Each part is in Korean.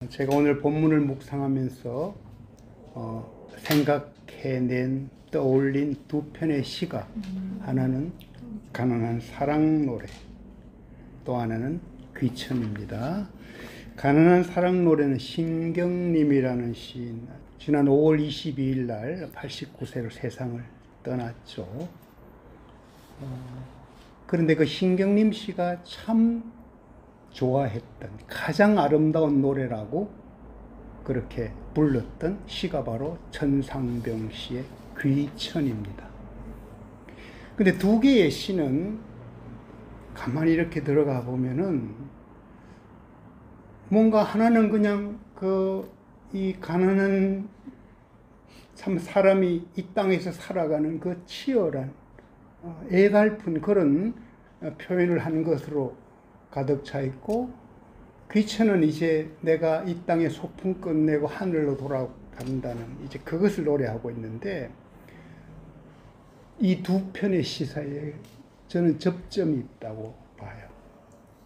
제가 오늘 본문을 묵상하면서 생각해낸 떠올린 두 편의 시가, 하나는 가난한 사랑 노래, 또 하나는 귀천입니다. 가난한 사랑 노래는 신경림이라는 시인, 지난 5월 22일 날 89세로 세상을 떠났죠. 그런데 그 신경림 씨가 참 좋아했던 가장 아름다운 노래라고 그렇게 불렀던 시가 바로 천상병 씨의 귀천입니다. 근데 두 개의 시는 가만히 이렇게 들어가 보면은 뭔가 하나는 그냥 이 가난한 참 사람이 이 땅에서 살아가는 그 치열한 애달픈 그런 표현을 한 것으로 가득 차 있고, 귀천은 이제 내가 이 땅에 소풍 끝내고 하늘로 돌아간다는 이제 그것을 노래하고 있는데, 이 두 편의 시 사이에 저는 접점이 있다고 봐요.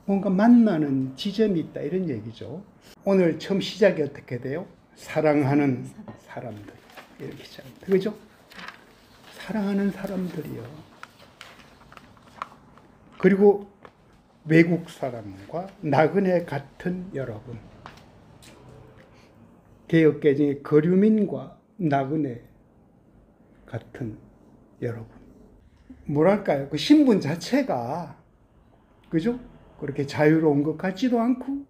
뭔가 만나는 지점이 있다, 이런 얘기죠. 오늘 처음 시작이 어떻게 돼요? 사랑하는 사람들, 이렇게 시작합니다. 그죠? 사랑하는 사람들이요. 그리고 외국 사람과 나그네 같은 여러분, 개혁개정의 거류민과 나그네 같은 여러분, 뭐랄까요? 그 신분 자체가, 그죠? 그렇게 자유로운 것 같지도 않고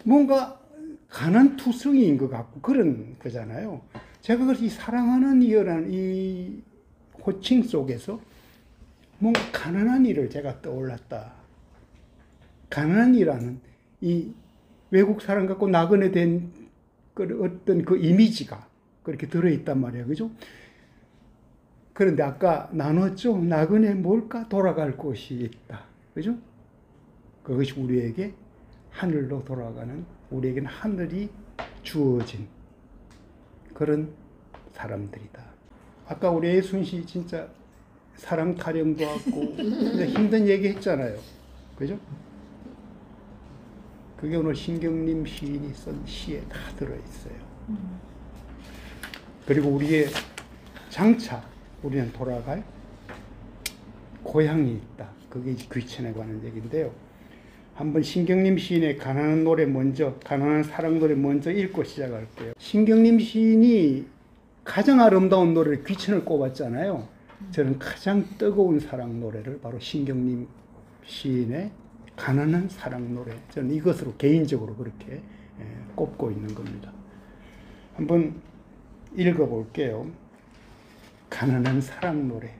뭔가 가난투성이인 것 같고 그런 거잖아요. 제가 그래서 이 사랑하는 이라는 이 호칭 속에서 뭔가 가난한 이를 제가 떠올랐다. 가난한 이라는 이 외국 사람 같고 나그네 된 어떤 그 이미지가 그렇게 들어있단 말이에요. 그죠? 그런데 아까 나눴죠? 나그네 뭘까? 돌아갈 곳이 있다. 그죠? 그것이 우리에게 하늘로 돌아가는, 우리에게는 하늘이 주어진 그런 사람들이다. 아까 우리 예순 씨 진짜 사랑 타령도 하고 힘든 얘기 했잖아요. 그죠? 그게 오늘 신경림 시인이 쓴 시에 다 들어있어요. 그리고 우리의 장차 우리는 돌아갈 고향이 있다. 그게 귀천에 관한 얘기인데요. 한번 신경림 시인의 가난한 노래 먼저, 가난한 사랑 노래 먼저 읽고 시작할게요. 신경림 시인이 가장 아름다운 노래를 귀천을 꼽았잖아요. 저는 가장 뜨거운 사랑 노래를 바로 신경림 시인의 가난한 사랑 노래, 저는 이것으로 개인적으로 그렇게 꼽고 있는 겁니다. 한번 읽어볼게요. 가난한 사랑 노래.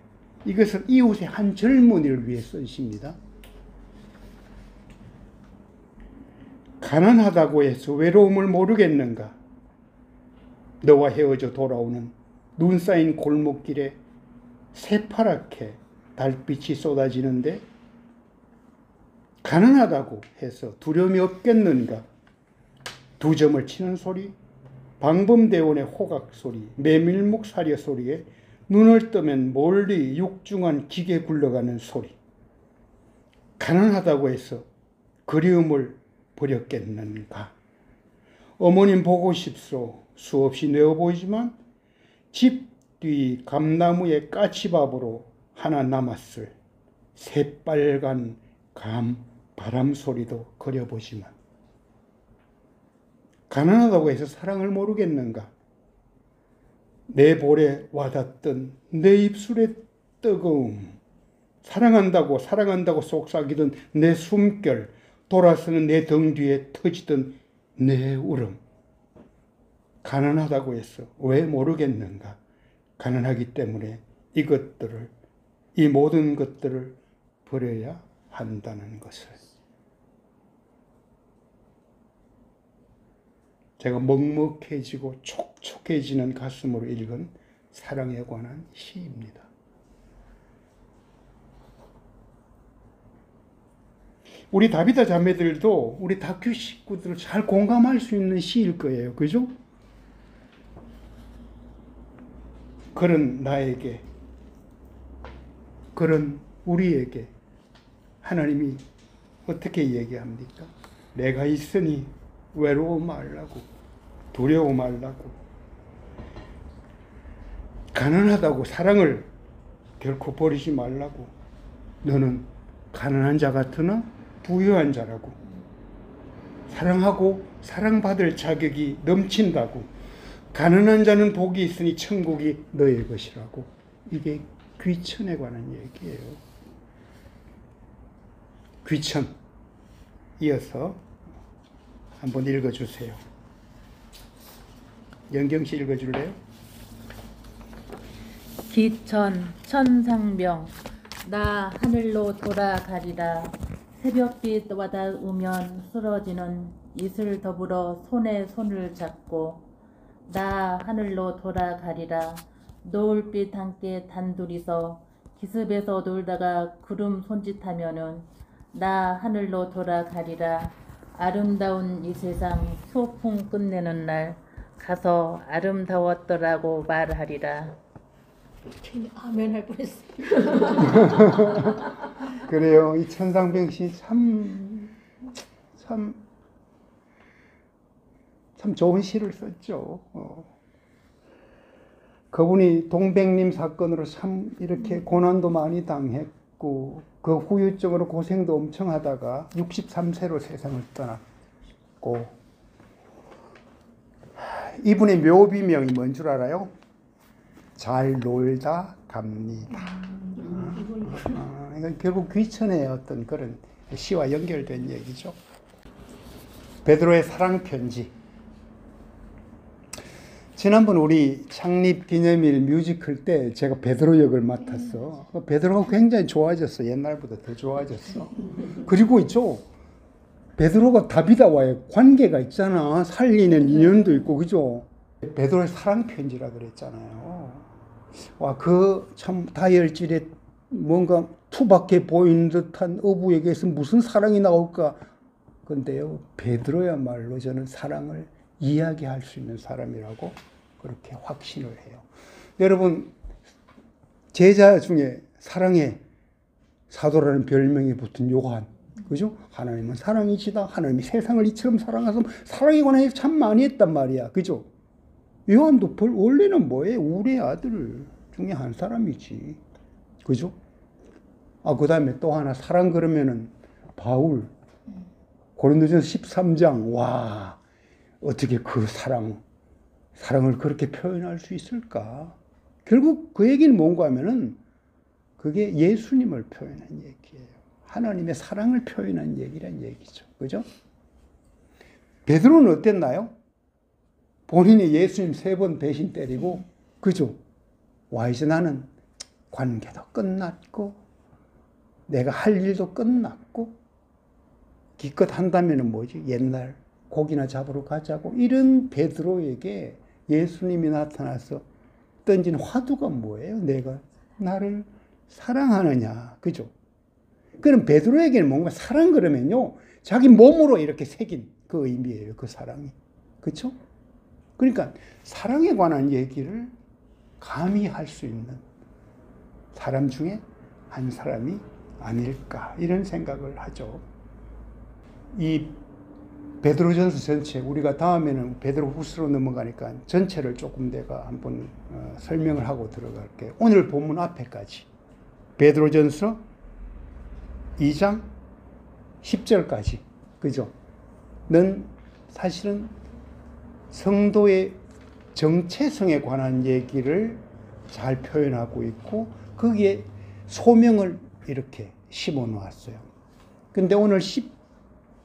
이것은 이웃의 한 젊은이를 위해 쓴 시입니다. 가난하다고 해서 외로움을 모르겠는가? 너와 헤어져 돌아오는 눈 쌓인 골목길에 새파랗게 달빛이 쏟아지는데 가난하다고 해서 두려움이 없겠는가? 두 점을 치는 소리, 방범대원의 호각 소리, 메밀묵 사려 소리에 눈을 뜨면 멀리 육중한 기계 굴러가는 소리. 가난하다고 해서 그리움을 버렸겠는가? 어머님 보고 싶소. 수없이 내어 보이지만 집 뒤 감나무의 까치밥으로 하나 남았을 새빨간 바람 소리도 그려보지만 가난하다고 해서 사랑을 모르겠는가? 내 볼에 와닿던 내 입술의 뜨거움, 사랑한다고 속삭이던 내 숨결, 돌아서는 내 등 뒤에 터지던 내 울음. 가난하다고 해서 왜 모르겠는가? 가난하기 때문에 이 모든 것들을 버려야 한다는 것을. 제가 먹먹해지고 촉촉해지는 가슴으로 읽은 사랑에 관한 시입니다. 우리 다비다 자매들도 우리 다큐 식구들을 잘 공감할 수 있는 시일 거예요. 그죠? 그런 나에게, 그런 우리에게 하나님이 어떻게 얘기합니까? 내가 있으니 외로워 말라고, 두려워 말라고. 가난하다고 사랑을 결코 버리지 말라고. 너는 가난한 자 같으나 부유한 자라고. 사랑하고 사랑받을 자격이 넘친다고. 가난한 자는 복이 있으니 천국이 너의 것이라고. 이게 귀천에 관한 얘기예요. 귀천. 이어서 한번 읽어주세요. 영경씨 읽어줄래요? 기천 천상병 나 하늘로 돌아가리라. 새벽빛 와닿으면 쓰러지는 이슬 더불어 손에 손을 잡고 나 하늘로 돌아가리라. 노을빛 함께 단둘이서 기습에서 놀다가 구름 손짓하면은 나 하늘로 돌아가리라. 아름다운 이 세상 소풍 끝내는 날 가서 아름다웠더라고 말하리라. 아멘 할 뻔했어. 그래요. 이 천상병시 참 좋은 시를 썼죠. 그분이 동백님 사건으로 참 이렇게 고난도 많이 당했고 그 후유증으로 고생도 엄청 하다가 63세로 세상을 떠났고, 이분의 묘비명이 뭔 줄 알아요? 잘 놀다 갑니다. 이건 결국 귀천의 어떤 그런 시와 연결된 얘기죠. 베드로의 사랑 편지. 지난번 우리 창립 기념일 뮤지컬 때 제가 베드로 역을 맡았어. 베드로가 굉장히 좋아졌어. 옛날보다 더 좋아졌어. 그리고 있죠. 베드로가 다비다와의 관계가 있잖아. 살리는 인연도 있고, 그죠? 베드로의 사랑 편지라 그랬잖아요. 와, 그 참 다혈질에 뭔가 투박해 보이는 듯한 어부에게서 무슨 사랑이 나올까? 근데요, 베드로야말로 저는 사랑을 이야기할 수 있는 사람이라고 그렇게 확신을 해요. 여러분, 제자 중에 사랑의 사도라는 별명이 붙은 요한, 그죠? 하나님은 사랑이시다. 하나님이 세상을 이처럼 사랑하서 사랑에 관한 얘기 참 많이 했단 말이야. 그죠? 요한도 원래는 뭐예요? 우리의 아들 중에 한 사람이지. 그죠? 그 다음에 또 하나, 사랑 그러면은 바울. 고린도전서 13장. 와, 어떻게 그 사랑을 그렇게 표현할 수 있을까? 결국 그 얘기는 뭔가 하면은 그게 예수님을 표현한 얘기예요. 하나님의 사랑을 표현한 얘기란 얘기죠. 그죠? 베드로는 어땠나요? 본인이 예수님 3번 배신 때리고, 그죠? 와, 이제 나는 관계도 끝났고, 내가 할 일도 끝났고, 기껏 한다면은 뭐지? 옛날 고기나 잡으러 가자고. 이런 베드로에게 예수님이 나타나서 던진 화두가 뭐예요? 내가 나를 사랑하느냐. 그죠? 그럼 베드로에게는 뭔가 사랑 그러면요, 자기 몸으로 이렇게 새긴 그 의미예요. 그 사랑이. 그렇죠? 그러니까 사랑에 관한 얘기를 감히 할 수 있는 사람 중에 한 사람이 아닐까, 이런 생각을 하죠. 이 베드로전서 전체, 우리가 다음에는 베드로후서로 넘어가니까 전체를 조금 내가 한번 설명을 하고 들어갈게요. 오늘 본문 앞에까지 베드로전서 2장 10절까지, 그죠? 는 사실은 성도의 정체성에 관한 얘기를 잘 표현하고 있고, 거기에 소명을 이렇게 심어 놓았어요. 근데 오늘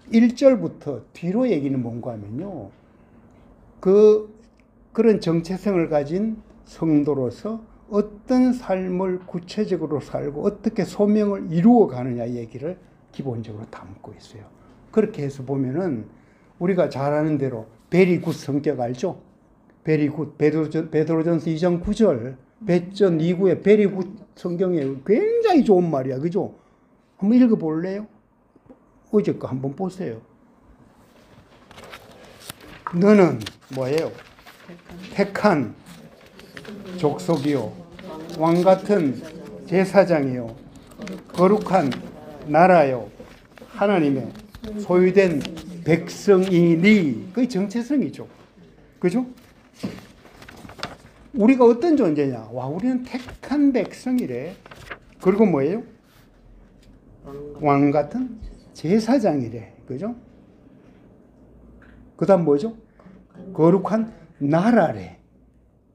11절부터 뒤로 얘기는 뭔가 하면요, 그런 정체성을 가진 성도로서 어떤 삶을 구체적으로 살고 어떻게 소명을 이루어 가느냐 얘기를 기본적으로 담고 있어요. 그렇게 해서 보면은 우리가 잘 아는 대로 베리굿 성격 알죠? 베리굿, 베드로전서 2장 9절, 배전 2구의 베리굿 성경에 굉장히 좋은 말이야. 그죠? 한번 읽어볼래요? 어제 거 한번 보세요. 너는 뭐예요? 택한 족속이요, 왕 같은 제사장이요, 거룩한 나라요, 하나님의 소유된 백성이니. 그게 정체성이죠. 그죠? 우리가 어떤 존재냐? 와, 우리는 택한 백성이래. 그리고 뭐예요? 왕 같은 제사장이래. 그죠? 그 다음 뭐죠? 거룩한 나라래.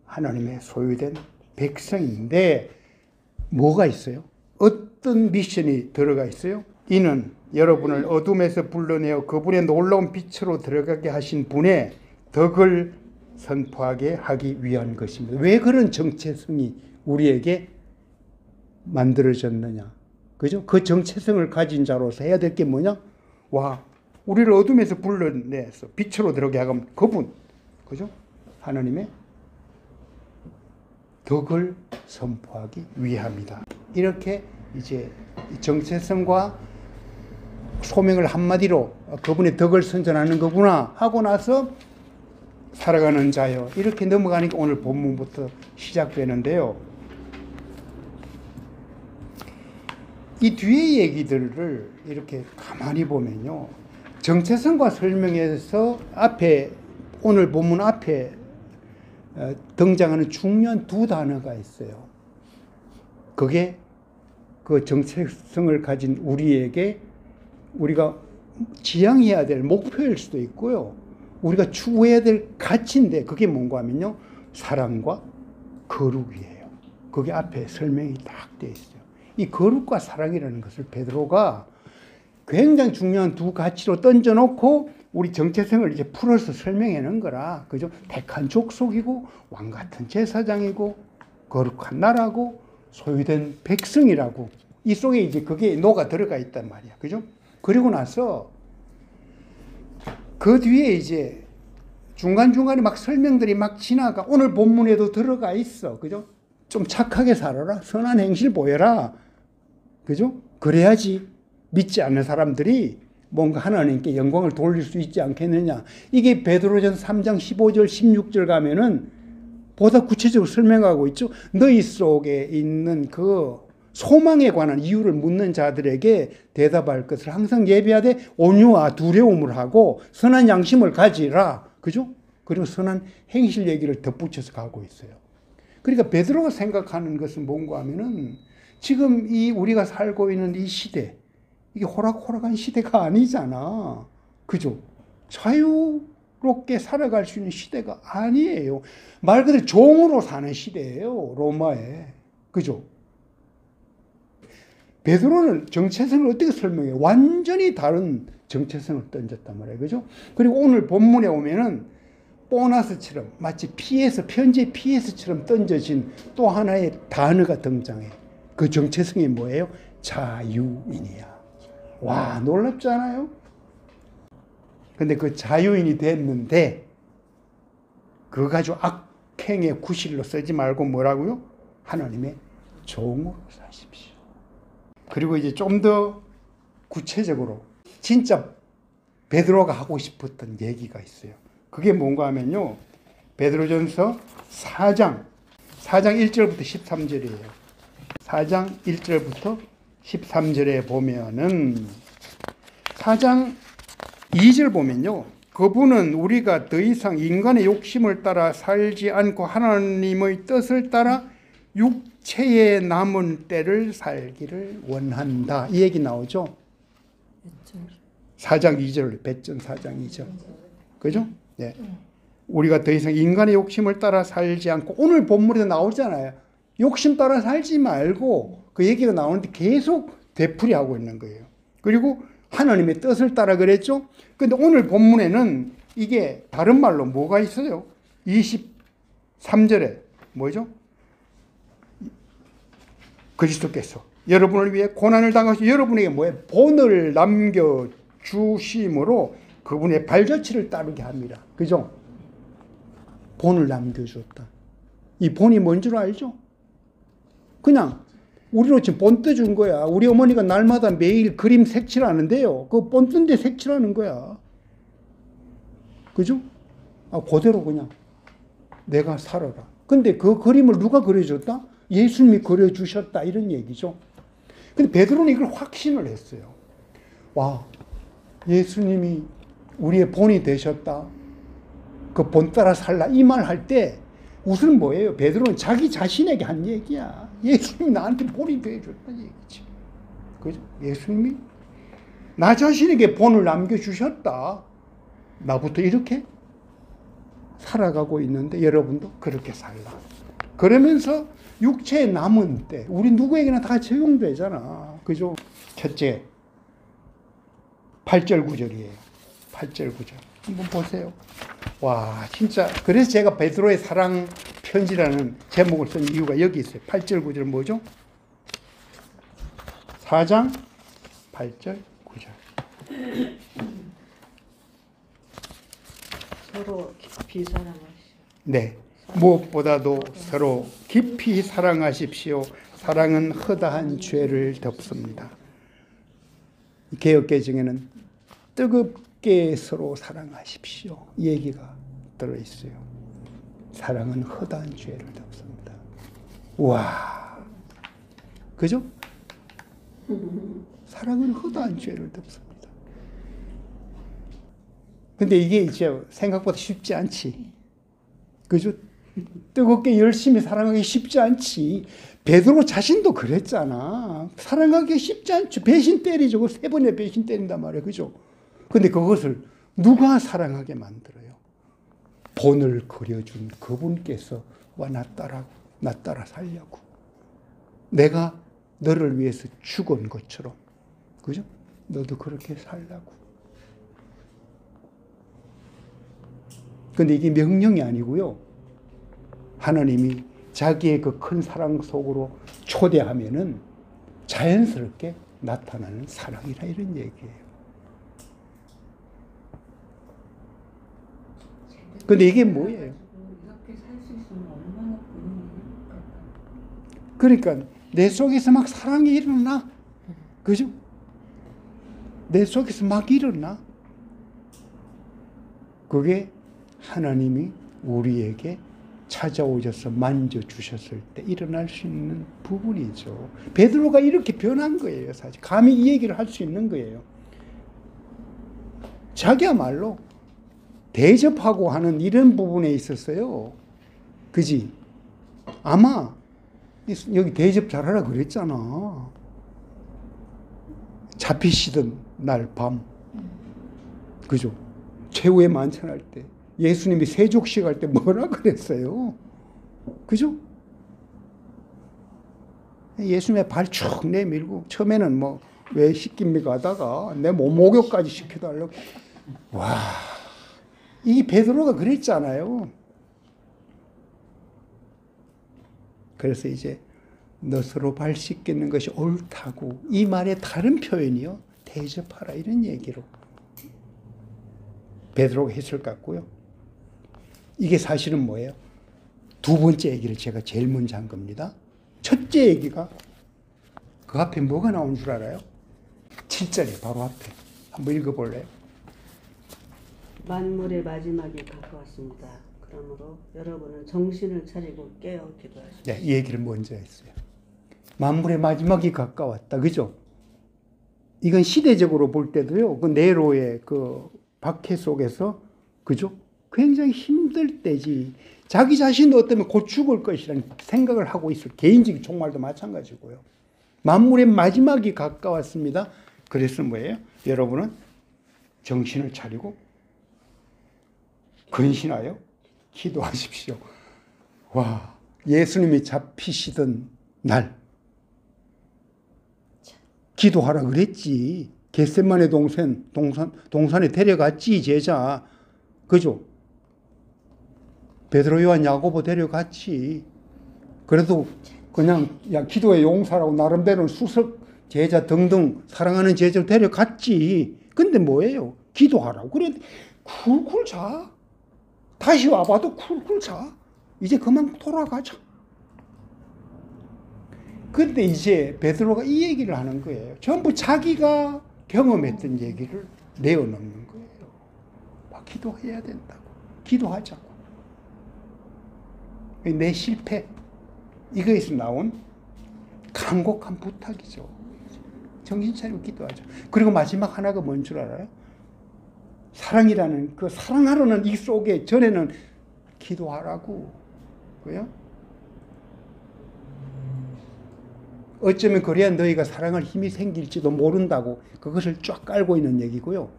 하나님의 소유된 백성인데 뭐가 있어요? 어떤 미션이 들어가 있어요? 이는 여러분을 어둠에서 불러내어 그분의 놀라운 빛으로 들어가게 하신 분의 덕을 선포하게 하기 위한 것입니다. 왜 그런 정체성이 우리에게 만들어졌느냐? 그죠? 그 정체성을 가진 자로서 해야 될 게 뭐냐? 와, 우리를 어둠에서 불러내서 빛으로 들어가게 하면 그분, 그죠? 하나님의 덕을 선포하기 위함이다. 이렇게 이제 정체성과 소명을 한마디로 그분의 덕을 선전하는 거구나 하고 나서 살아가는 자요. 이렇게 넘어가니까 오늘 본문부터 시작되는데요. 이 뒤의 얘기들을 이렇게 가만히 보면요. 정체성과 설명에서 앞에, 오늘 본문 앞에 등장하는 중요한 두 단어가 있어요. 그게 그 정체성을 가진 우리에게 우리가 지향해야 될 목표일 수도 있고요. 우리가 추구해야 될 가치인데 그게 뭔가 하면요. 사랑과 거룩이에요. 그게 앞에 설명이 딱 되어 있어요. 이 거룩과 사랑이라는 것을 베드로가 굉장히 중요한 두 가치로 던져놓고 우리 정체성을 이제 풀어서 설명해 놓은 거라. 그죠? 택한 족속이고 왕 같은 제사장이고 거룩한 나라고 소유된 백성이라고. 이 속에 이제 그게 녹아 들어가 있단 말이야. 그죠? 그리고 나서 그 뒤에 이제 중간중간에 막 설명들이 막 지나가. 오늘 본문에도 들어가 있어. 그죠? 좀 착하게 살아라. 선한 행실 보여라. 그죠? 그래야지 믿지 않는 사람들이 뭔가 하나님께 영광을 돌릴 수 있지 않겠느냐. 이게 베드로전 3장 15절 16절 가면은 보다 구체적으로 설명하고 있죠. 너희 속에 있는 그 소망에 관한 이유를 묻는 자들에게 대답할 것을 항상 예비하되 온유와 두려움을 하고 선한 양심을 가지라. 그죠? 그리고 선한 행실 얘기를 덧붙여서 가고 있어요. 그러니까 베드로가 생각하는 것은 뭔가 하면은 지금 이 우리가 살고 있는 이 시대, 이게 호락호락한 시대가 아니잖아. 그죠? 자유롭게 살아갈 수 있는 시대가 아니에요. 말 그대로 종으로 사는 시대예요. 로마에. 그죠? 베드로는 정체성을 어떻게 설명해요? 완전히 다른 정체성을 던졌단 말이에요. 그죠? 그리고 오늘 본문에 오면은 보너스처럼 마치 편지의 PS처럼 던져진 또 하나의 단어가 등장해. 그 정체성이 뭐예요? 자유인이야. 와, 놀랍지 않아요? 근데 그 자유인이 됐는데 그거 가지고 악행의 구실로 쓰지 말고 뭐라고요? 하나님의 종으로 사십시오. 그리고 이제 좀 더 구체적으로 진짜 베드로가 하고 싶었던 얘기가 있어요. 그게 뭔가 하면요. 베드로전서 4장 1절부터 13절이에요. 4장 1절부터 13절에 보면은 4장 2절 보면요. 그분은 우리가 더 이상 인간의 욕심을 따라 살지 않고 하나님의 뜻을 따라 육체의 남은 때를 살기를 원한다. 이 얘기 나오죠. 4장 2절, 배전 4장 2절. 그죠? 네. 우리가 더 이상 인간의 욕심을 따라 살지 않고, 오늘 본문에도 나오잖아요. 욕심 따라 살지 말고 그 얘기가 나오는데 계속 되풀이하고 있는 거예요. 그리고 하나님의 뜻을 따라 그랬죠. 근데 오늘 본문에는 이게 다른 말로 뭐가 있어요? 23절에 뭐죠? 그리스도께서 여러분을 위해 고난을 당하시고 여러분에게 뭐예요? 본을 남겨주심으로 그분의 발자취를 따르게 합니다. 그죠? 본을 남겨줬다. 이 본이 뭔 줄 알죠? 그냥 우리로 지금 본 떠준 거야. 우리 어머니가 날마다 매일 그림 색칠하는데요. 그 본 뜬 데 색칠하는 거야. 그죠? 그대로 그냥 내가 살아라. 근데 그 그림을 누가 그려줬다? 예수님이 그려주셨다. 이런 얘기죠. 근데 베드로는 이걸 확신을 했어요. 와, 예수님이 우리의 본이 되셨다. 그 본 따라 살라. 이 말 할 때 우선 뭐예요? 베드로는 자기 자신에게 한 얘기야. 예수님이 나한테 본이 되어줬다 얘기지. 그죠? 예수님이 나 자신에게 본을 남겨주셨다. 나부터 이렇게 살아가고 있는데 여러분도 그렇게 살라. 그러면서 육체에 남은 때 우리 누구에게나 다 적용되잖아. 그죠? 첫째 8절 9절이에요. 8절 9절 한번 보세요. 와 진짜 그래서 제가 베드로의 사랑 편지라는 제목을 쓴 이유가 여기 있어요. 8절 9절 뭐죠? 4장 8절 9절 서로 깊이 사랑하시오. 네. 무엇보다도 서로 깊이 사랑하십시오. 사랑은 허다한 죄를 덮습니다. 개역개정에는 뜨겁게 서로 사랑하십시오. 이 얘기가 들어있어요. 사랑은 허다한 죄를 덮습니다. 와, 그죠? 사랑은 허다한 죄를 덮습니다. 근데 이게 이제 생각보다 쉽지 않지. 그죠? 뜨겁게 열심히 사랑하기 쉽지 않지. 베드로 자신도 그랬잖아. 사랑하기 쉽지 않죠. 배신 때리죠. 3번의 배신 때린단 말이에요. 그죠? 근데 그것을 누가 사랑하게 만들어요? 본을 그려준 그분께서 와 나 따라 살려고. 내가 너를 위해서 죽은 것처럼. 그죠? 너도 그렇게 살라고. 근데 이게 명령이 아니고요. 하나님이 자기의 그 큰 사랑 속으로 초대하면은 자연스럽게 나타나는 사랑이라 이런 얘기예요. 근데 이게 뭐예요? 그러니까 내 속에서 막 사랑이 일어나. 그죠? 내 속에서 막 일어나. 그게 하나님이 우리에게 찾아오셔서 만져주셨을 때 일어날 수 있는 부분이죠. 베드로가 이렇게 변한 거예요. 사실 감히 이 얘기를 할 수 있는 거예요. 자기야말로 대접하고 하는 이런 부분에 있었어요. 그지? 아마 여기 대접 잘하라 그랬잖아. 잡히시던 날 밤. 그죠? 최후의 만찬할 때. 예수님이 세족식 할 때 뭐라 그랬어요? 그죠? 예수님의 발 쭉 내밀고 처음에는 뭐 왜 시킵니까 하다가 내 목욕까지 시켜달라고. 와, 이 베드로가 그랬잖아요. 그래서 이제 너 서로 발 씻기는 것이 옳다고. 이 말의 다른 표현이요. 대접하라 이런 얘기로 베드로가 했을 것 같고요. 이게 사실은 뭐예요? 두 번째 얘기를 제가 제일 먼저 한 겁니다. 첫째 얘기가 그 앞에 뭐가 나온 줄 알아요? 7절에 바로 앞에. 한번 읽어볼래요? 만물의 마지막이 가까웠습니다. 그러므로 여러분은 정신을 차리고 깨어 기도하십시오. 네, 이 얘기를 먼저 했어요. 만물의 마지막이 가까웠다. 그죠? 이건 시대적으로 볼 때도요. 그 네로의 그 박해 속에서 그죠? 굉장히 힘들 때지. 자기 자신도 어쩌면 곧 죽을 것이라는 생각을 하고 있을 개인적인 종말도 마찬가지고요. 만물의 마지막이 가까웠습니다. 그래서 뭐예요? 여러분은 정신을 차리고 근신하여 기도하십시오. 와, 예수님이 잡히시던 날 기도하라 그랬지. 겟세마네 동산에 데려갔지 제자. 그죠? 베드로 요한 야고보 데려갔지. 그래도 그냥 야 기도의 용사라고 나름대로 수석 제자 등등 사랑하는 제자를 데려갔지. 근데 뭐예요? 기도하라고. 그래 쿨쿨 자. 다시 와봐도 쿨쿨 자. 이제 그만 돌아가자. 근데 이제 베드로가 이 얘기를 하는 거예요. 전부 자기가 경험했던 얘기를 내어놓는 거예요. 막 기도해야 된다고. 기도하자고. 내 실패. 이거에서 나온 간곡한 부탁이죠. 정신 차리고 기도하자. 그리고 마지막 하나가 뭔 줄 알아요? 사랑이라는 그 사랑하라는 이 속에 전에는 기도하라고. 그요? 어쩌면 그래야 너희가 사랑할 힘이 생길지도 모른다고 그것을 쫙 깔고 있는 얘기고요.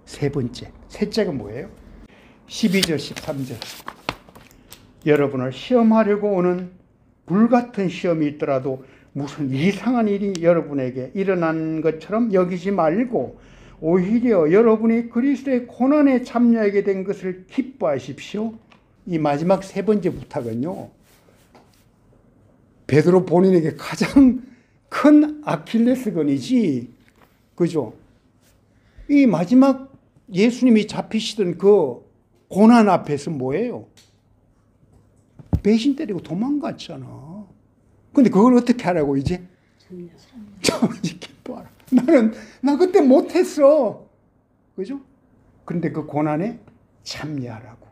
세 번째, 셋째가 뭐예요? 12절, 13절. 여러분을 시험하려고 오는 불같은 시험이 있더라도 무슨 이상한 일이 여러분에게 일어난 것처럼 여기지 말고 오히려 여러분이 그리스도의 고난에 참여하게 된 것을 기뻐하십시오. 이 마지막 세 번째 부탁은요, 베드로 본인에게 가장 큰 아킬레스건이지, 그죠? 이 마지막 예수님이 잡히시던 그 고난 앞에서 뭐예요? 배신 때리고 도망갔잖아. 근데 그걸 어떻게 하라고 이제? 참지 기뻐하라. 나 그때 못했어. 그죠? 그런데 그 고난에 참여하라고.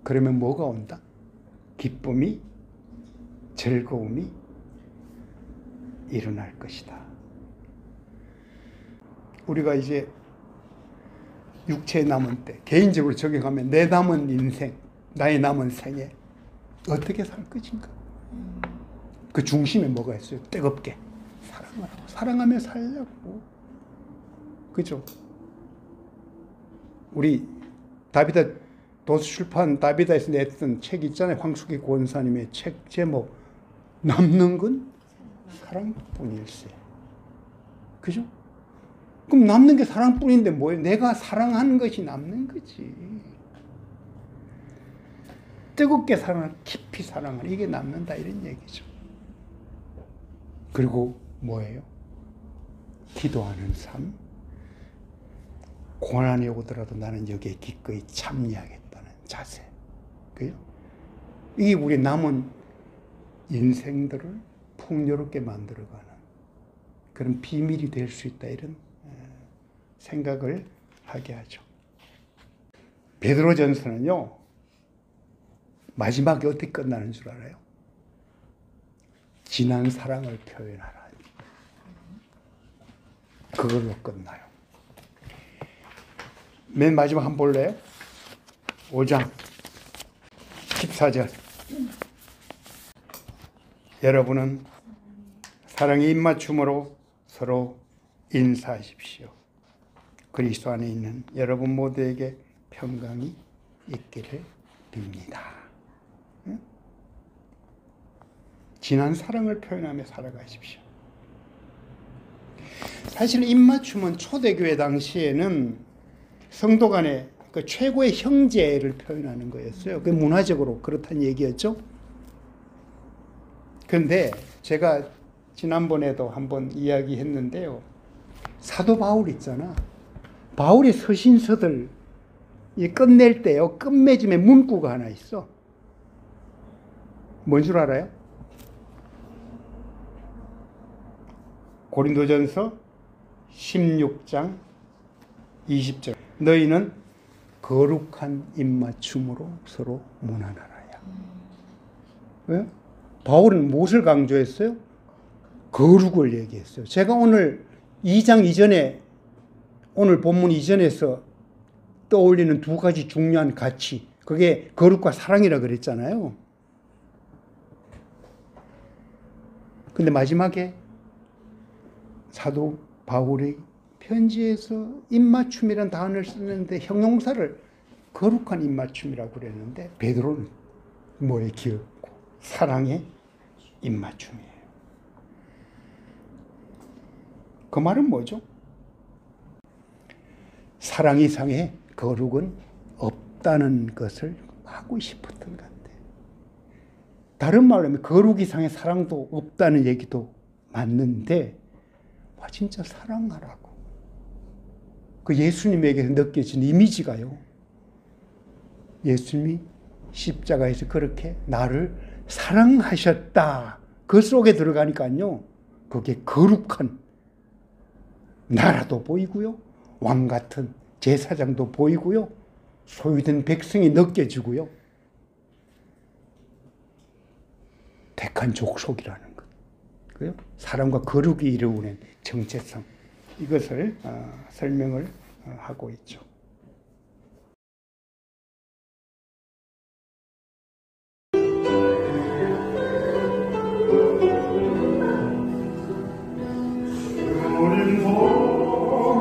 그러면 뭐가 온다? 기쁨이, 즐거움이 일어날 것이다. 우리가 이제 육체에 남은 때, 개인적으로 적용하면 내 남은 인생, 나의 남은 생에 어떻게 살 것인가? 그 중심에 뭐가 있어요? 뜨겁게 사랑하라고. 사랑하며 살려고. 그죠? 우리 다비다 도서출판 다비다에서 냈던 책 있잖아요. 황숙희 권사님의 책 제목. 남는 건 사랑뿐일세. 그죠? 그럼 남는 게 사랑뿐인데 뭐예요? 내가 사랑하는 것이 남는 거지. 뜨겁게 사랑하는, 깊이 사랑하는, 이게 남는다, 이런 얘기죠. 그리고 뭐예요? 기도하는 삶. 고난이 오더라도 나는 여기에 기꺼이 참여하겠다는 자세. 그죠? 이게 우리 남은 인생들을 풍요롭게 만들어가는 그런 비밀이 될 수 있다, 이런 생각을 하게 하죠. 베드로전서는요, 마지막에 어떻게 끝나는 줄 알아요? 진한 사랑을 표현하라. 그걸로 끝나요. 맨 마지막 한번 볼래요? 5장 14절. 여러분은 사랑의 입맞춤으로 서로 인사하십시오. 그리스도 안에 있는 여러분 모두에게 평강이 있기를 빕니다. 응? 진한 사랑을 표현하며 살아가십시오. 사실 입맞춤은 초대교회 당시에는 성도 간의 그 최고의 형제를 표현하는 거였어요. 그 문화적으로 그렇다는 얘기였죠. 그런데 제가 지난번에도 한번 이야기했는데요. 사도 바울 있잖아. 바울의 서신서들 끝낼 때요, 끝맺음에 문구가 하나 있어. 뭔 줄 알아요? 고린도전서 16장 20절. 너희는 거룩한 입맞춤으로 서로 문안하라야. 왜? 바울은 무엇을 강조했어요? 거룩을 얘기했어요. 제가 오늘 2장 이전에, 오늘 본문 이전에서 떠올리는 두 가지 중요한 가치, 그게 거룩과 사랑이라 그랬잖아요. 근데 마지막에 사도 바울의 편지에서 입맞춤이라는 단어를 쓰는데 형용사를 거룩한 입맞춤이라고 그랬는데 베드로는 뭐에 기었고? 사랑의 입맞춤이에요. 그 말은 뭐죠? 사랑 이상의 거룩은 없다는 것을 하고 싶었던 것 같아요. 다른 말로 하면 거룩 이상의 사랑도 없다는 얘기도 맞는데, 와, 진짜 사랑하라고. 그 예수님에게서 느껴진 이미지가요, 예수님이 십자가에서 그렇게 나를 사랑하셨다, 그 속에 들어가니까요, 그게 거룩한 나라도 보이고요, 왕 같은 제사장도 보이고요, 소유된 백성이 느껴지고요, 택한 족속이라는 것, 그요? 사람과 거룩이 이루는 정체성 이것을 설명을 하고 있죠.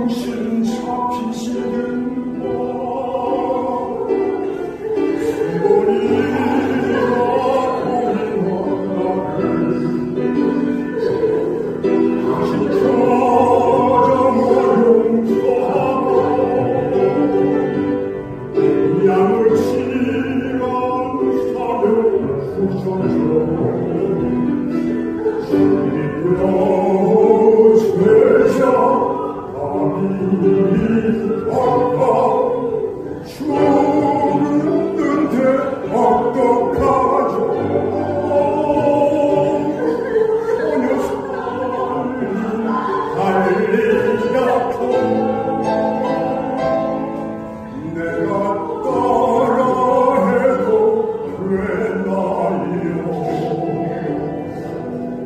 당신 잡히시는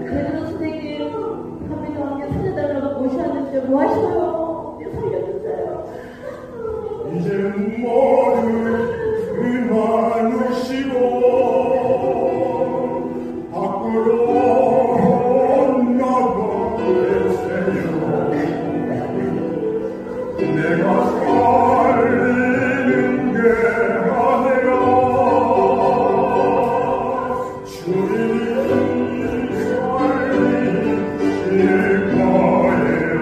그래도 선생님, 감리도 함께 살려달라고 모시았는데 뭐 하셔요? 살려주세요. 이제 모두 그만두시고 밖으로 나가세요. 내가 살리는 게 아니라 주님이 살리실 거예요.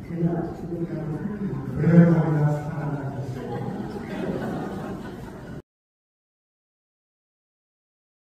제가 지금